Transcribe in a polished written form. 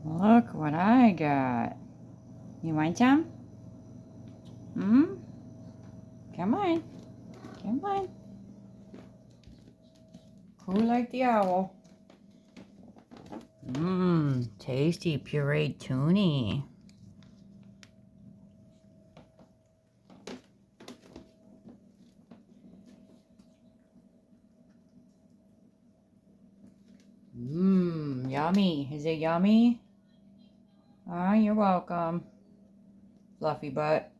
Look what I got. You want some? Hmm? Come on. Come on. Cool like the owl. Mmm, tasty pureed toonie. Mmm, yummy. Is it yummy? Ah, you're welcome. Fluffy butt.